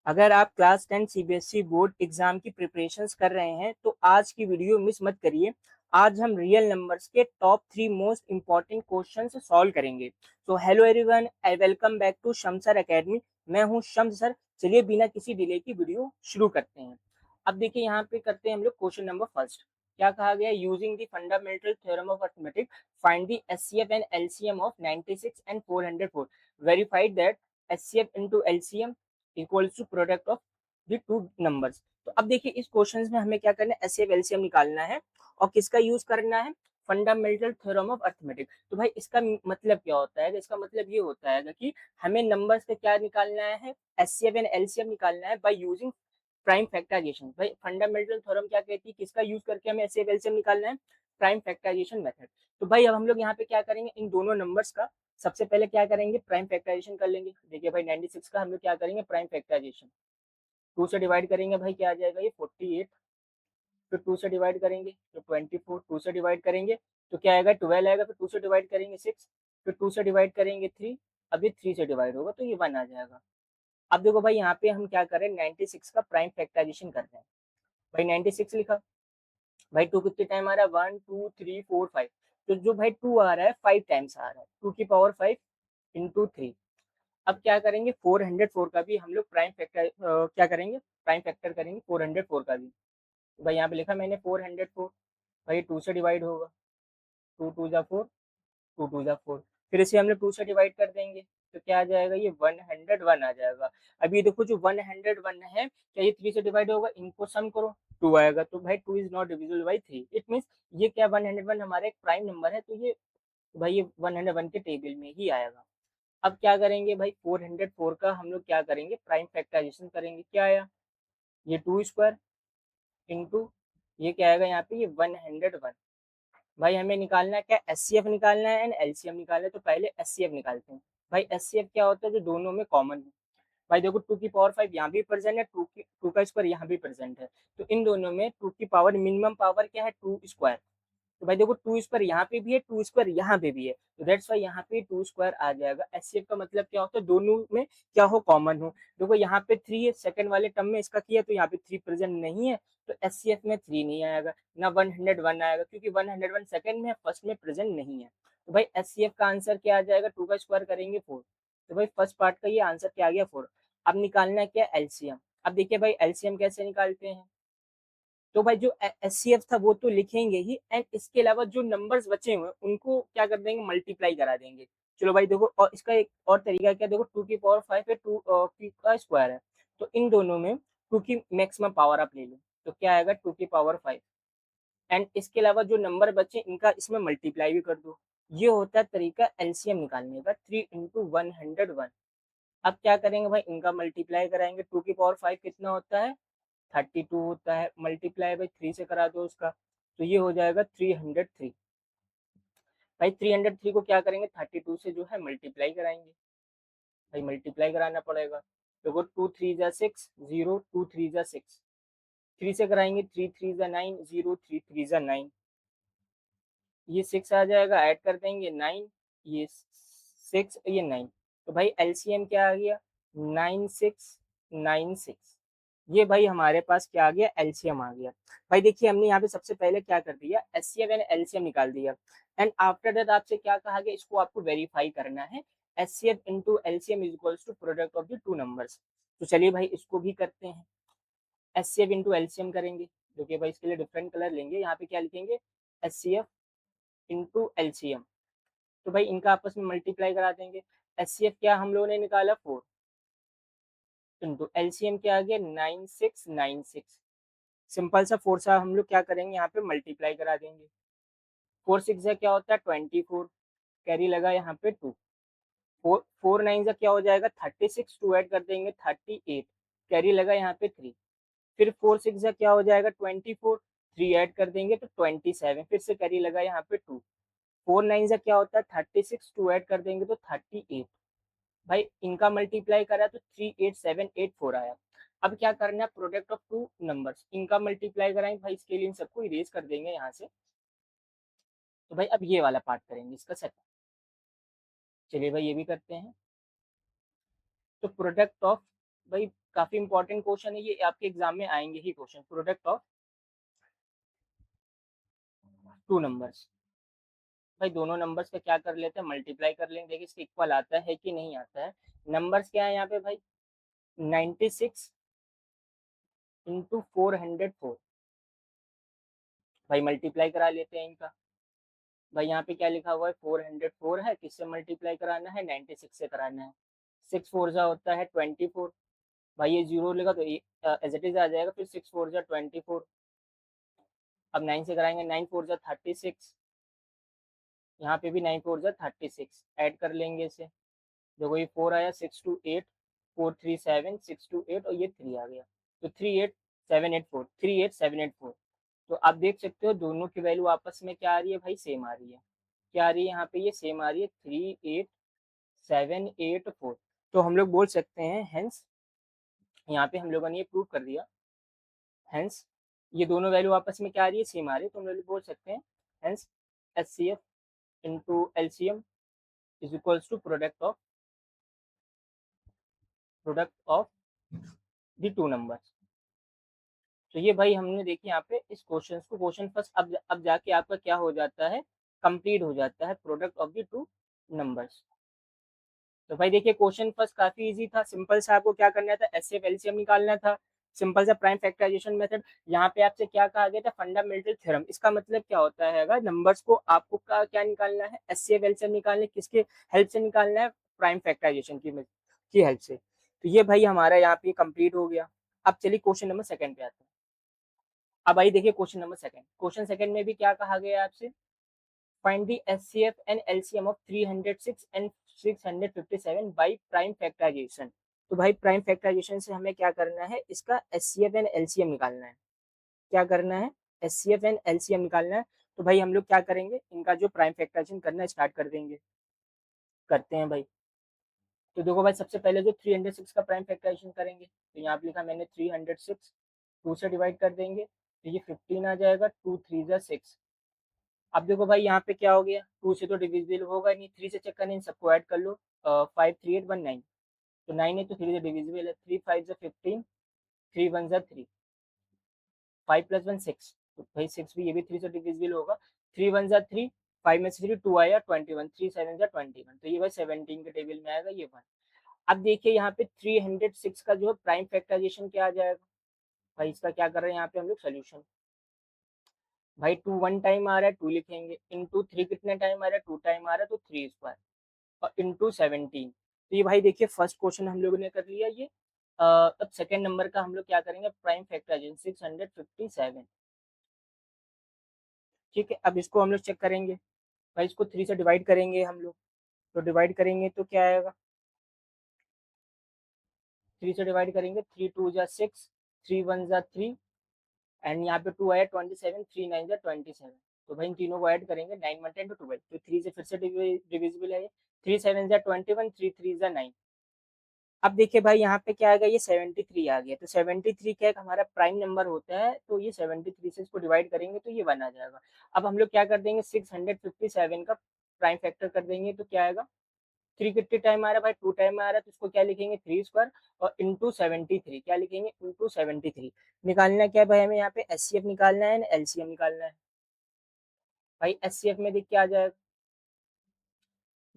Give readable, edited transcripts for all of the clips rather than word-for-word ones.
अगर आप class 10 CBSE board exam की प्रिपरेशंस कर रहे हैं तो आज की वीडियो मिस मत करिए। आज हम रियल नंबर्स के top 3 most important questions solve करेंगे। So hello everyone, I welcome back to Shamsar Academy. मैं हूं शम्स सर। चलिए बिना किसी डिले की वीडियो शुरू करते हैं। अब देखिए यहाँ पे करते हैं हम लोग क्वेश्चन नंबर फर्स्ट। क्या कहा गया? Using the fundamental theorem of arithmetic find the HCF and LCM of 96 and 404। Verified that HCF into LCM equals to product of the two numbers. तो अब देखिए इस क्वेश्चन में हमें क्या करना है, एचसीएफ एलसीएम निकालना है और किसका यूज करना है? Fundamental theorem of arithmetic. तो भाई इसका मतलब क्या होता है? इसका मतलब ये होता है कि हमें नंबर्स का क्या निकालना है, एचसीएफ एंड एलसीएम निकालना है बाय यूजिंग प्राइम फैक्टराइजेशन। भाई फंडामेंटल थ्योरम क्या कहती है, किसका यूज करके हमें एचसीएफ एलसीएम निकालना है? Prime factorisation method. तो भाई अब हम लोग यहाँ पे क्या करेंगे, इन दोनों नंबर्स का सबसे पहले क्या करेंगे, प्राइम फैक्टराइजेशन कर लेंगे। देखिए भाई 96 का हम लोग क्या करेंगे, प्राइम फैक्टराइजेशन। 2 से डिवाइड करेंगे भाई, क्या आ जाएगा ये 48। फिर 2 से डिवाइड करेंगे तो 24। 2 से डिवाइड करेंगे तो क्या आएगा, 12 आएगा। फिर 2 से डिवाइड करेंगे 6। फिर 2 से डिवाइड करेंगे 3। अब ये 3 से डिवाइड होगा तो ये 1 आ जाएगा। अब देखो भाई यहाँ पे हम क्या कर रहे हैं, 96 का प्राइम फैक्टराइजेशन कर रहे हैं। भाई 96 लिखा। भाई 2 कितने टाइम आ रहा है, 1 2 3 4 5। तो जो भाई 2 आ रहा है 5 टाइम्स आ रहा है, 2 की पावर 5 इंटू 3। अब क्या करेंगे, 404 का भी हम लोग प्राइम फैक्टर क्या करेंगे, प्राइम फैक्टर करेंगे 404 का भी। तो भाई यहाँ पे लिखा मैंने 404। भाई 2 से डिवाइड होगा, 2 2 जा 4, 2 2 जा 4। फिर इसे हम लोग 2 से डिवाइड कर देंगे तो क्या आ जाएगा, ये 101 आ जाएगा। अब ये देखो जो 101 है, क्या ये 3 से डिवाइड होगा? इनको सम करो, 2 आएगा। तो भाई 2 is not divisible by 3। It means ये क्या 101 हमारा एक प्राइम नंबर है, तो ये भाई ये 101 के टेबल में ही आएगा। अब क्या करेंगे भाई, 404 का हम लोग क्या करेंगे, प्राइम फैक्टराइजेशन करेंगे। क्या आया, ये 2 स्क्वायर इंटू ये क्या आएगा यहाँ पे, ये 101। भाई हमें निकालना है क्या, एचसीएफ निकालना है एंड एलसीएम निकालना है। तो पहले एचसीएफ निकालते हैं। भाई एचसीएफ क्या होता है, जो दोनों में कॉमन है। भाई देखो 2 की पावर 5 यहाँ भी प्रेजेंट है, 2 का स्क्वायर यहाँ भी प्रेजेंट है। तो इन दोनों में 2 की पावर मिनिमम पावर क्या है, 2 स्क्वायर। तो भाई देखो 2 स्क्वायर यहाँ पे भी है, 2 स्क्वायर यहाँ पे भी है, तो दैट्स वाई यहाँ पे 2 स्क्वायर आ जाएगा। एचसीएफ का मतलब क्या होता है, दोनों में क्या हो, कॉमन हो। देखो यहाँ पे 3 है, सेकंड वाले टर्म में इसका किया तो यहाँ पे 3 प्रेजेंट नहीं है, तो एचसीएफ में 3 नहीं आएगा, ना 101 आएगा, क्योंकि 101 सेकंड में है, फर्स्ट में प्रेजेंट नहीं है। तो भाई एचसीएफ का आंसर क्या आ जाएगा, 2 का स्क्वायर करेंगे 4। तो भाई फर्स्ट पार्ट का ये आंसर क्या आ गया, 4। अब निकालना है क्या, एलसीएम। अब देखिए भाई एलसीएम कैसे निकालते हैं। तो भाई जो एचसीएफ था वो तो लिखेंगे ही, एंड इसके अलावा जो नंबर्स बचे हुए उनको क्या कर देंगे, मल्टीप्लाई करा देंगे। चलो भाई देखो, और इसका एक और तरीका क्या, देखो 2 की पावर 5 है, 2 का स्क्वायर है, तो इन दोनों में 2 की मैक्सिमम पावर आप ले लो, तो क्या आएगा 2 की पावर 5। एंड इसके अलावा जो नंबर बचे इनका इसमें मल्टीप्लाई भी कर दो। ये होता है तरीका एलसीएम निकालने का, 3 इंटू 101। अब क्या करेंगे भाई, इनका मल्टीप्लाई कराएंगे। 2 की पावर 5 कितना होता है, 32 होता है, मल्टीप्लाई बाई 3 से करा दो उसका, तो ये हो जाएगा 303। भाई 303 को क्या करेंगे, 32 से जो है मल्टीप्लाई कराएंगे। भाई मल्टीप्लाई कराना पड़ेगा। देखो 2 3 जा 6, 0 2 3 जा 6। 3 से कराएंगे, 3 3 जा 9, 0 3 3 जा 9। ये 6 आ जाएगा, ऐड कर देंगे 9, ये 6, ये 9। तो भाई एलसीएम क्या आ गया, 9696। ये भाई हमारे पास क्या आ गया, एलसीएम आ गया। भाई देखिए हमने यहाँ पे सबसे पहले क्या कर दिया, एचसीएफ एंड एलसीएम निकाल दिया। एंड आफ्टर दैट आपसे क्या कहा गया, इसको आपको वेरीफाई करना है। HCF into LCM is equals to product of the two numbers. तो चलिए भाई इसको भी करते हैं। एचसीएफ इंटू एलसीएम करेंगे, जो कि भाई इसके लिए डिफरेंट कलर लेंगे। यहाँ पे क्या लिखेंगे, एचसीएफ इंटू एलसीएम। तो भाई इनका आपस में मल्टीप्लाई करा देंगे। एचसीएफ क्या हम लोगों ने निकाला, 4 इंटू एलसीएम क्या आ गया, 9696। सिंपल सा 4 सा हम लोग क्या करेंगे, यहाँ पे मल्टीप्लाई करा देंगे। 4 6 जा क्या होता है, 24। कैरी लगा यहाँ पे 2। 4 9 जा क्या हो जाएगा, 36। 2 ऐड कर देंगे 38। कैरी लगा यहाँ पे 3। फिर 4 6 जा क्या हो जाएगा, 24। 3 ऐड कर देंगे तो 27। फिर से कैरी लगा यहाँ पे 2। 4 9 जा क्या होता है, 36। 2 ऐड कर देंगे तो 38। भाई इनका मल्टीप्लाई करा तो 38784 आया। अब क्या करना है, प्रोडक्ट ऑफ टू नंबर्स, इनका मल्टीप्लाई कराएंगे। भाई इसके लिए इन सबको इरेज कर देंगे यहाँ से। तो भाई अब ये वाला पार्ट करेंगे इसका सेट। चलिए भाई ये भी करते हैं। तो प्रोडक्ट ऑफ भाई काफी इंपॉर्टेंट क्वेश्चन है ये, आपके एग्जाम में आएंगे ही question. Product of two numbers, भाई दोनों नंबर्स का क्या कर लेते हैं, मल्टीप्लाई कर लेंगे, देखिए इसके इक्वल आता है कि नहीं आता है। नंबर्स क्या है यहाँ पे भाई, 96 इंटू 404, भाई मल्टीप्लाई करा लेते हैं इनका। भाई यहाँ पे क्या लिखा हुआ है, 404 है, किससे मल्टीप्लाई कराना है, 96 से कराना है। 6 फोर जा होता है 24, भाई ये जीरो लेगा तो एज इट इज आ जाएगा, फिर 6 फोर जा 24। अब 9 से कराएंगे, 9 फोर जा 36, यहाँ पे भी 9 फोर जा 36, ऐड कर लेंगे इसे। देखो ये 4 आया, 6 2 8, 4 3 7, 6 2 8, और ये 3 आ गया, तो 3 8 7 8 4, 3 8 7 8 4। तो आप देख सकते हो दोनों की वैल्यू आपस में क्या आ रही है भाई, सेम आ रही है। क्या आ रही है यहाँ पे, ये सेम आ रही है, 3 8 7 8 4। तो हम लोग बोल सकते हैं हेंस, यहाँ पे हम लोगों ने ये प्रूव कर दिया, हेंस ये दोनों वैल्यू आपस में क्या आ रही है, सेम आ रही है, तो हम लोग बोल सकते हैं hence H C F into L C M is equals to product of the two numbers. तो ये भाई हमने देखिए यहाँ पे इस क्वेश्चन को, क्वेश्चन फर्स्ट, अब जाके आपका क्या हो जाता है, कंप्लीट हो जाता है, product of the two numbers. तो भाई देखिए क्वेश्चन फर्स्ट काफी इजी था, सिंपल सा, आपको क्या करना था, एचसीएफ एलसीएम निकालना था, सिंपल सा प्राइम फैक्टराइजेशन मेथड। यहाँ पे आपसे क्या कहा गया था, फंडामेंटल थ्योरम। इसका मतलब क्या होता है, अगर नंबर्स को आपको क्या निकालना है, एचसीएफ एलसीएम निकालना है, किसके हेल्प से निकालना है, प्राइम फैक्टराइजेशन की हेल्प से। तो ये भाई हमारा यहाँ पे कंप्लीट हो गया। अब चलिए क्वेश्चन नंबर सेकंड पे आते हैं। अब आई देखिए question number second, question second में भी क्या कहा गया है आपसे, find the HCF and LCM of 306 and 657 by prime factorization। तो भाई प्राइम फैक्टराइजेशन से हमें क्या करना है, इसका एचसीएफ एंड एलसीएम निकालना है। क्या करना है, एचसीएफ एंड एलसीएम निकालना है। तो भाई हम लोग क्या करेंगे, इनका जो प्राइम फैक्टराइजेशन करना स्टार्ट कर देंगे, करते हैं भाई। तो देखो भाई सबसे पहले जो 306 का प्राइम फैक्टराइजेशन करेंगे, तो यहाँ पे लिखा मैंने 306, 2 से डिवाइड कर देंगे तो ये 15 आ जाएगा, 2 3 जा 6। अब देखो भाई यहाँ पे क्या हो गया, 2 से तो डिविजिबल होगा नहीं, 3 से चेक करना, इन सबको ऐड कर लो। 5 3 8 1 9, तो 9 है तो 3 से डिविजिबल है, 3 5 जा 15, 3 1 जा 3, 5 + 1 6, तो भाई 6 भी, ये भी 3 से डिविजिबल होगा। 3 1 जा 3, 5 में से 3 2 आया 21, 3 7 जा 21, तो ये भाई 17 के टेबल में आएगा ये वन। अब देखिए यहाँ पे 306 का जो प्राइम फैक्टराइजेशन क्या आ जाएगा, भाई इसका क्या कर रहे हैं यहाँ पे हम लोग सोल्यूशन। भाई 2 वन टाइम आ रहा है, 2 लिखेंगे, इंटू 3 कितने टाइम आ रहा है, 2 टाइम आ रहा है, तो 3 स्क्वायर, और इंटू 17। तो ये भाई देखिए फर्स्ट क्वेश्चन हम लोगों ने कर लिया ये। अब सेकंड नंबर का हम लोग क्या करेंगे, प्राइम फैक्टराइजेशन 657। ठीक है, अब इसको हम लोग चेक करेंगे, भाई इसको 3 से डिवाइड करेंगे हम लोग, तो डिवाइड करेंगे तो क्या आएगा, 3 से डिवाइड करेंगे, 3 2 जा 6, 3 1 जा 3, एंड यहाँ पे 2 आया 27, 3 9 जा 27। तो भाई इन तीनों को ऐड करेंगे, 9 1 10 12, तो 3 से फिर से डिविजिबल है, 3 7 जा 21, 3 3 जा 9। अब देखिए भाई यहाँ पे क्या आ गया, ये 73 आ गया, तो 73 क्या एक हमारा प्राइम नंबर होता है, तो ये 73 से इसको डिवाइड करेंगे तो ये 1 आ जाएगा। अब हम लोग क्या कर देंगे, 657 का प्राइम फैक्टर कर देंगे, तो क्या आएगा, 3 कितने टाइम आ रहा है भाई, 2 टाइम आ रहा है, तो इसको क्या लिखेंगे, 3 स्क्वायर, और इंटू 73, क्या लिखेंगे, इंटू 73। निकालना क्या है भाई, हमें यहाँ पे एचसीएफ निकालना है, एलसीएम निकालना है। भाई एचसीएफ में देख के आ जाएगा,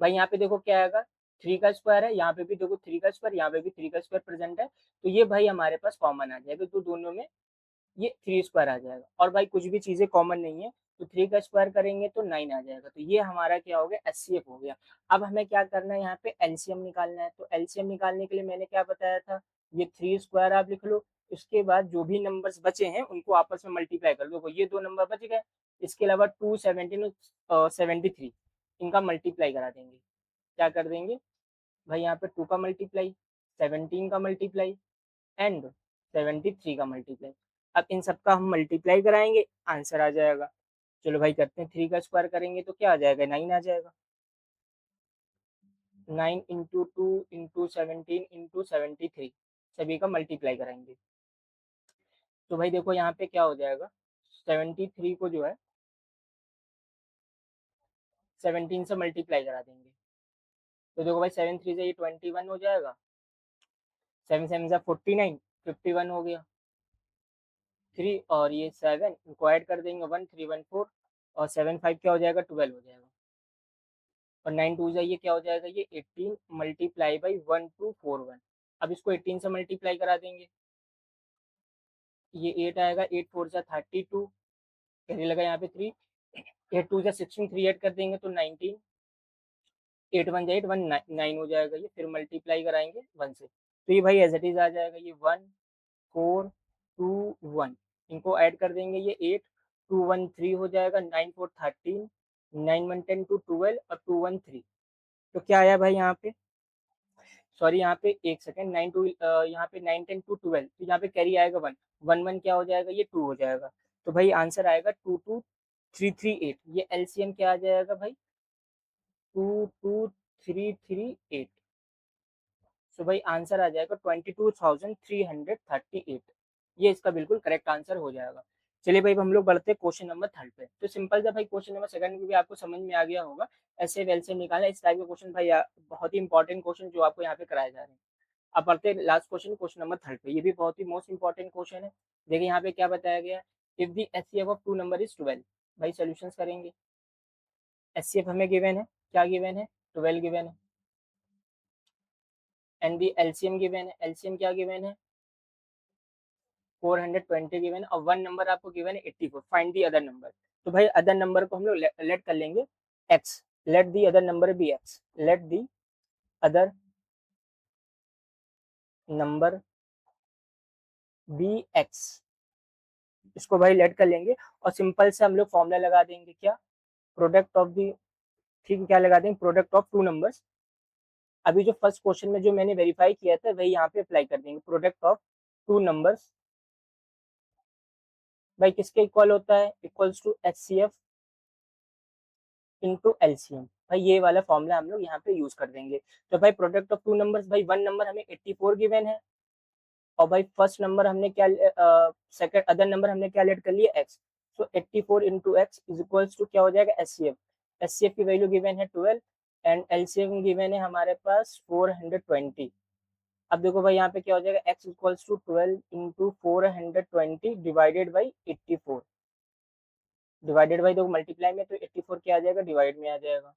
भाई यहाँ पे देखो क्या आएगा, 3 का स्क्वायर है, यहाँ पे भी देखो 3 का स्क्वायर, यहाँ पे भी 3 का स्क्वायर प्रेजेंट है, तो ये भाई हमारे पास कॉमन आ जाएगा, तो दोनों में ये 3 स्क्वायर आ जाएगा, और भाई कुछ भी चीजें कॉमन नहीं है, तो 3 का स्क्वायर करेंगे तो 9 आ जाएगा, तो ये हमारा क्या हो गया, एचसीएफ हो गया। अब हमें क्या करना है, यहाँ पे एलसीएम निकालना है, तो एलसीएम निकालने के लिए मैंने क्या बताया था, ये 3 स्क्वायर आप लिख लो, उसके बाद जो भी नंबर्स बचे हैं उनको आपस में मल्टीप्लाई कर लो, ये दो नंबर बच गए, इसके अलावा 2 17 और 73, इनका मल्टीप्लाई करा देंगे। क्या कर देंगे भाई, यहाँ पे 2 का मल्टीप्लाई, 17 का मल्टीप्लाई, एंड 73 का मल्टीप्लाई। अब इन सबका हम मल्टीप्लाई कराएंगे, आंसर आ जाएगा। चलो भाई करते हैं, 3 का स्क्वायर करेंगे तो क्या आ जाएगा, 9 आ जाएगा, 9 इंटू 2 इंटू 17 इंटू 73, सभी का मल्टीप्लाई कराएंगे। तो भाई देखो यहाँ पे क्या हो जाएगा, 73 को जो है 17 से मल्टीप्लाई करा देंगे, तो देखो भाई 7 3 से ये 21 हो जाएगा, 7 7 जा 49, 51 हो गया। 3 और ये 7 इनको ऐड कर देंगे, 1 3 1 4 और 7 5 क्या हो जाएगा, 12 हो जाएगा। और 9 2 जा ये क्या हो जाएगा, ये 18 मल्टीप्लाई बाई 1241। अब इसको 18 से मल्टीप्लाई करा देंगे, ये 8 आएगा, 8 4 जा 32, कैरी लगा यहाँ पे 3, 8 2 जा 16, 3 ऐड कर देंगे तो 19, 8 1 जा 8 1 9 हो जाएगा ये, फिर मल्टीप्लाई कराएंगे 1 से, तो ये भाई एज इट इज आ जाएगा, ये 1 4 2 1, इनको ऐड कर देंगे, ये 8 2 1 3 हो जाएगा, 9 4 13, 9 1 10 2 12 और 2 1 3। तो क्या आया भाई यहाँ पे, सॉरी यहाँ पे एक सेकंड, 9 2 यहाँ पे 9 10 2 12, तो यहाँ पे कैरी आएगा 1 1 1 क्या हो जाएगा, ये 2 हो जाएगा। तो भाई आंसर आएगा 2 2 3 3 8। ये एलसीएम क्या आ जाएगा भाई, 2 2 3 3 8। सो भाई आंसर आ जाएगा 22,338। ये इसका बिल्कुल करेक्ट आंसर हो जाएगा। चलिए भाई हम लोग बढ़ते हैं क्वेश्चन नंबर 3 पे। तो सिंपल सा भाई क्वेश्चन नंबर 2 में भी आपको समझ में आ गया होगा, ऐसे वेल से निकालना, इस टाइप के क्वेश्चन भाई बहुत ही इंपॉर्टेंट क्वेश्चन जो आपको यहाँ पे कराए जा रहे हैं। अब बढ़ते हैं लास्ट क्वेश्चन, क्वेश्चन नंबर 3 पे। ये भी बहुत ही मोस्ट इंपॉर्टेंट क्वेश्चन है। देखिए यहाँ पे क्या बताया गया है, if the HCF of two number is 12। भाई सॉल्यूशंस करेंगे, एचसीएफ हमें गिवन है, क्या गिवन है, 12 गिवन है, एंड दी एलसीएम गिवन है, एलसीएम क्या गिवन है, 420 गिवन, और वन नंबर आपको गिवन है 84। Find the other number. तो भाई अदर नंबर को हम लोग लेट कर लेंगे x, let the other number be x, let the other number be x, इसको भाई लेट कर लेंगे और सिंपल से हम लोग फॉर्मूला लगा देंगे, क्या, प्रोडक्ट ऑफ दी, ठीक है, क्या लगा देंगे, प्रोडक्ट ऑफ टू नंबर्स। अभी जो फर्स्ट क्वेश्चन में जो मैंने वेरीफाई किया था वही यहाँ पे अप्लाई कर देंगे, प्रोडक्ट ऑफ टू नंबर्स भाई किसके इक्वल होता है, equals to HCF into LCM. भाई ये वाला फॉर्मूला हम लोग यहाँ पे यूज कर देंगे। तो भाई प्रोडक्ट ऑफ टू नंबर्स, भाई वन नंबर हमें 84 गिवन है, और भाई फर्स्ट नंबर हमने क्या, सेकंड अदर नंबर हमने क्या लेट कर लिया, x. So 84 into x is equals to क्या हो जाएगा, एचसीएफ। एचसीएफ की वैल्यू गिवन है 12 एंड एलसीएम गिवन है हमारे पास 420। अब देखो भाई यहाँ पे क्या हो जाएगा, x equals to 12 into 420 divided by 84, divided by, देखो मल्टीप्लाई में तो 84 क्या आ जाएगा, डिवाइड में आ जाएगा।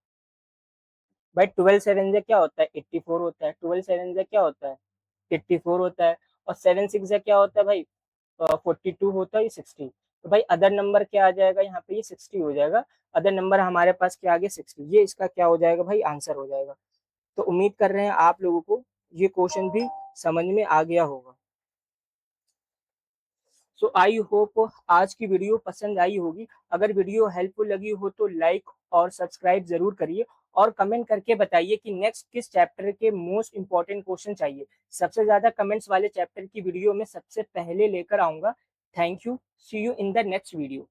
भाई 12 7 से क्या होता है, 84 होता है, 12 7 से क्या होता है, 84 होता है, और 7 6 से क्या होता है भाई, 42 होता है, 60। तो भाई अदर नंबर क्या आ जाएगा यहाँ पे, ये 60 हो जाएगा। अदर नंबर हमारे पास क्या आ गया, 60। ये इसका क्या हो जाएगा भाई, आंसर हो जाएगा। तो उम्मीद कर रहे हैं आप लोगों को ये क्वेश्चन भी समझ में आ गया होगा। सो आई होप आज की वीडियो पसंद आई होगी। अगर वीडियो हेल्पफुल लगी हो तो लाइक और सब्सक्राइब जरूर करिए, और कमेंट करके बताइए कि नेक्स्ट किस चैप्टर के मोस्ट इंपॉर्टेंट क्वेश्चन चाहिए। सबसे ज्यादा कमेंट्स वाले चैप्टर की वीडियो में सबसे पहले लेकर आऊंगा। Thank you, see you in the next video.